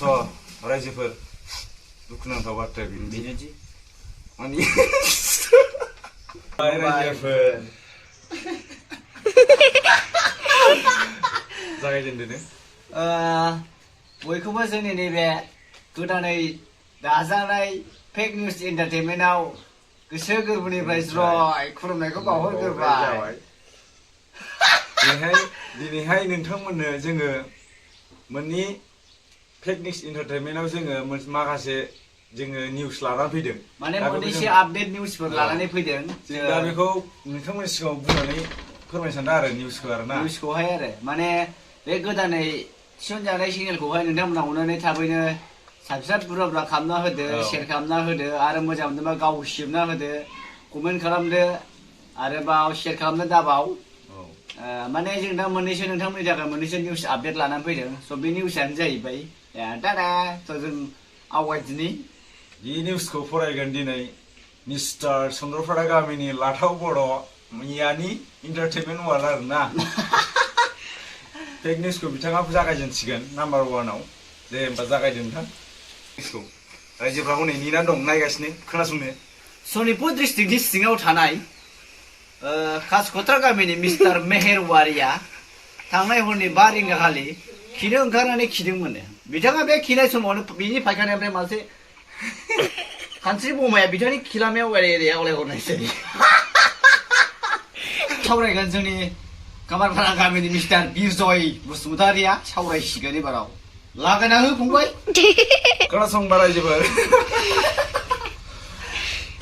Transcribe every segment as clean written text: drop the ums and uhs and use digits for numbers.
रायजोफोर दुखुनांथाव बाथ्रा बेनोदि माने रायजोफोर जागायजेनदो बयखौबो जोंनि नैबे गोदानै दाजानाय फेक निउज एन्टारटेनमेन्टआव गोसो गोरबोनिफ्राय ज्रय खुलुमनायखौ बावहरग्रोबाय। दिनैहाय नोंथांमोननो जोङो मोननि फेक निउज एन्टारटेनमेन्टआव जोङो माखासे जोङो निउज लानानै फैदों। माने मोननैसो आपडेट निउजफोर लानानै फैदों। जों दा बेखौ नोंथांमोननि सिगाङाव बुंनानै फोरमायनो सानदों आरो निउजखौ आरोना। निउजखौहाय आरो माने बे गोदानै थिसनजानाय चेनेलखौहाय नोंथांमोना अननानै थाबैनो साबसक्राइब बुरजा खालामना होदो, शेयार खालामना होदो आरो मोजां मोनदोंबा गाव सिबना होदो, कमेन्ट खालामदो आरोबाव शेयार खालामनो दाबाव। माने जों दा मोननैसो नोंथांमोननि थाखाय मोननैसो निउज आपडेट लानानै फैदों। स' बे निउसआनो जाहैबाय दादा जों आवगायदिनि बे निउसखौ फरायगोन दिनै मिस्टार चन्द्रपारा गामिनि लाथाव बड' मियानि एन्टारटेनमेन्ट वाल आरोना। फेक निउसखौ बिथाङा जागायजेनसिगोन नाम्बार 1आव। दे होमबा जागायदो नोंथां निउसखौ। रायजोफ्रा हनै नेनानै दं नायगासिनो खोनासंनो। सनितपुर डिस्ट्रिक्टनि सिङाव थानाय कासखत्रा गामिनि मिस्टार मेहेरवारिया थांनाय हरनि 5 रिंगा खालि खिनो ओंखारनानै खिदोंमोन। बिथाङा बे खिनाय समावनो बिनि फायखानानिफ्राय मोनसे खानस्रि बमाया बिथांनि खिलामायाव ओरै आवलायहरनायसै। सावरायगोन जोंनि कामारपारा गामिनि मिस्टार बिरजय बसुमतारिया सावरायसिगोन एबाराव। लागायना हो फंबाय। खोनासंबा रायजोफोर।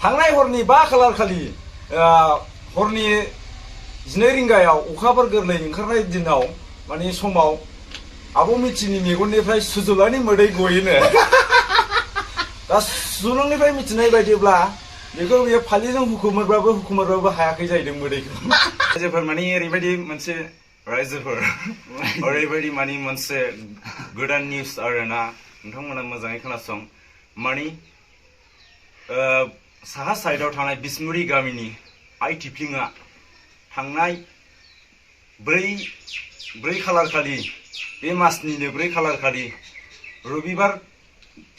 थांनाय हरनि 5 खालार खालि हरनि 12 रिंगायाव अखाफोर गोरलै ओंखारनाय दिनाव माने समाव आब' मिथिनि मेगननिफ्राय सुजुलानि मोदै गयोनो। दा सुलुंनिफ्राय मिथिनाय बायदिब्ला बेखौ बियो फालिजों हुखुमोरबाबो हायाखै जाहैदों मोदैखौ। रायजोफोर माने ओरैबायदि मोनसे ओरैबायदि माने मोनसे गोदान निउस आरोना। नोंथांमोना मोजाङै खोनासं। माने साहा साइडआव थानाय बिसमुरि गामिनि आइ टिफिंआ थांनाय 4 खालार खालि बे मासनिनो 4 खालार खालि रबिबार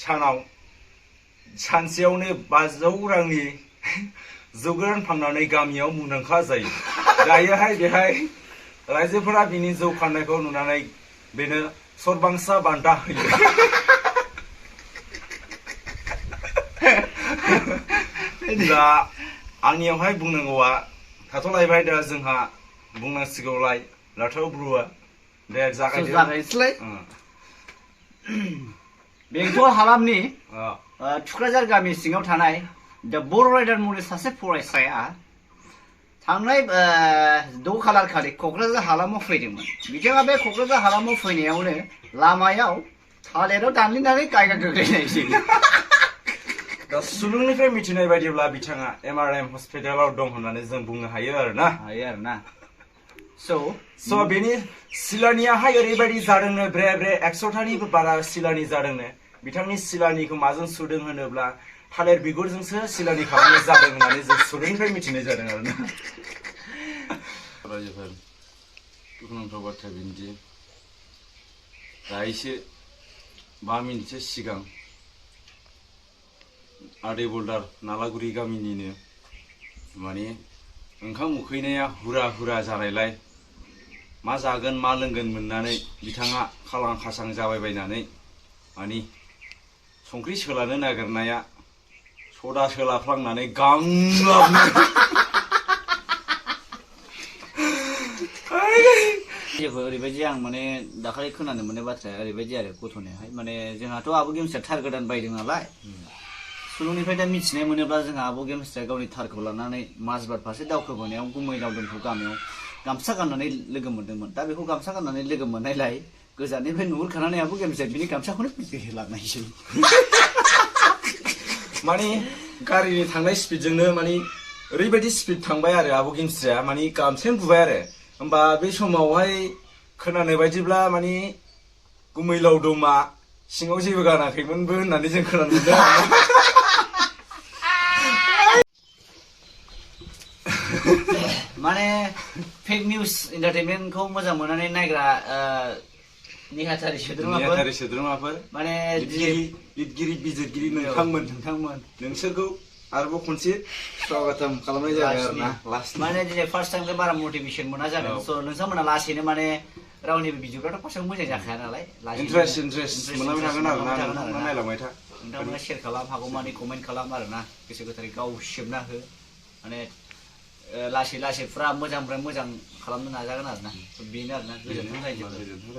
सानाव सानसेयावनो 500 रांनि जौ गोरान फाननानै गामियाव मुंदांखा जायो। दायोहाय बेहाय रायजोफोरा बिनि जौ फाननायखौ नुनानै बेनो सरबांसा बान्था होयो। दा आंनियावहाय बुंनांगौआ थाथ'लायबाय। दा जोंहा बुंनांसिगौलाय लाथाव ब्रुआ। दे जागायसैलाय। बेंटल हालामनि थुक्राझार गामि सिङाव थानाय दा बर' राइडार मुंनि सासे फरायसाया थांनाय 6 खालार खालि क'क्राझार हालामाव फैदोंमोन। बिथाङा बे क'क्राझार हालामाव फैनायावनो लामायाव थालिराव दानलिनानै गायगा गोग्लैनायसै। दा सुलुंनिफ्राय मिथिनाय बायदिब्ला बिथाङा MRM हस्पिटालाव दं होननानै जों बुंनो हायो आरोना। स' बेनि सिलानियाहाय ओरैबायदि जादोंनो ब्रे 100थानिबो बारा सिलानि जादोंनो। बिथांनि सिलानिखौ माजों सुदों होनोब्ला थालिर बिगुरजोंसो सिलानि खालामनाय जादों होननानै जों सुलुंनिफ्राय मिथिनाय जादों आरोना। रायजोफोर दुखुनांथाव बाथ्रा बेनोदि दायोसो 5 मिनिटसो सिगां आदै बोल्दार नालागुरि गामिनिनो माने ओंखाम उखैनाया हुरा जानायलाय मा जागोन मा लोंगोन मोननानै बिथाङा खालां खासां जाबायबायनानै माने संख्रि सोलानो नागिरनाया सदा सोलाफ्लांनानै गांलाबनो ओरैबायदि आं माने दाखालि खोनानो मोननाय बाथ्राया ओरैबायदि आरो गथ'नियाहाय माने जोंहाथ' आब' गेमस्रिया थार गोदान बायदों नालाय। सुलुंनिफ्राय दा मिथिनाय मोनोब्ला जोंहा आब' गेमस्रिया गावनि थारखौ लानानै माजबाद फारसे दावखोबोनायाव गुमै लावदोंखौ गामियाव गामसा गाननानै लोगो मोनदोंमोन। दा बेखौ गामसा गाननानै लोगो मोननायलाय गोजाननिफ्राय नुहुरखानानै आब' गेमस्रिया बिनि गामसाखौनो लांनायसै। माने गारिनि थांनाय स्पिडजोंनो माने ओरैबायदि स्पिड थांबाय आरो आब' गेमस्रिया माने गामसायानो गुबाय आरो। होमबा बे समावहाय खोनानाय बायदिब्ला माने गुमै लावदुमा सिङाव जेबो गानाखैमोनबो होननानै जों खोनानो मोनदों। माने फेक निउज एन्टारटेनमेन्टखौ मोजां मोननानै नायग्रा नेहाथारि सोद्रोमाफोर नेहाथारि सोद्रोमाफोर माने लिरगिरि बिजिरगिरि नोंथांमोन नोंसोरखौ आरोबाव खनसे स्वागतम खालामनाय जाबाय आरो ना माने दिनै फार्स्ट टाइम बारा मटिभेसन मोना जादों स' नोंथांमोना लासैनो माने रावनिबो भिडिअफ्राथ' फार्स्टआव मोजां जाखाया नालाय इन्ट्रेस्ट मोनलांबाय थागोन आरो ना नोंथांमोना नायलांबाय था नोंथांमोना शेयार खालाम हागौमानि कमेन्ट खालाम आरो ना गोसो गोथारै गाव सिबना हो माने लासै लासै फुरा मोजांनिफ्राय मोजां खालामनो नाजागोन आरो ना बेनो आरो ना गोजोनथों रायजोफोर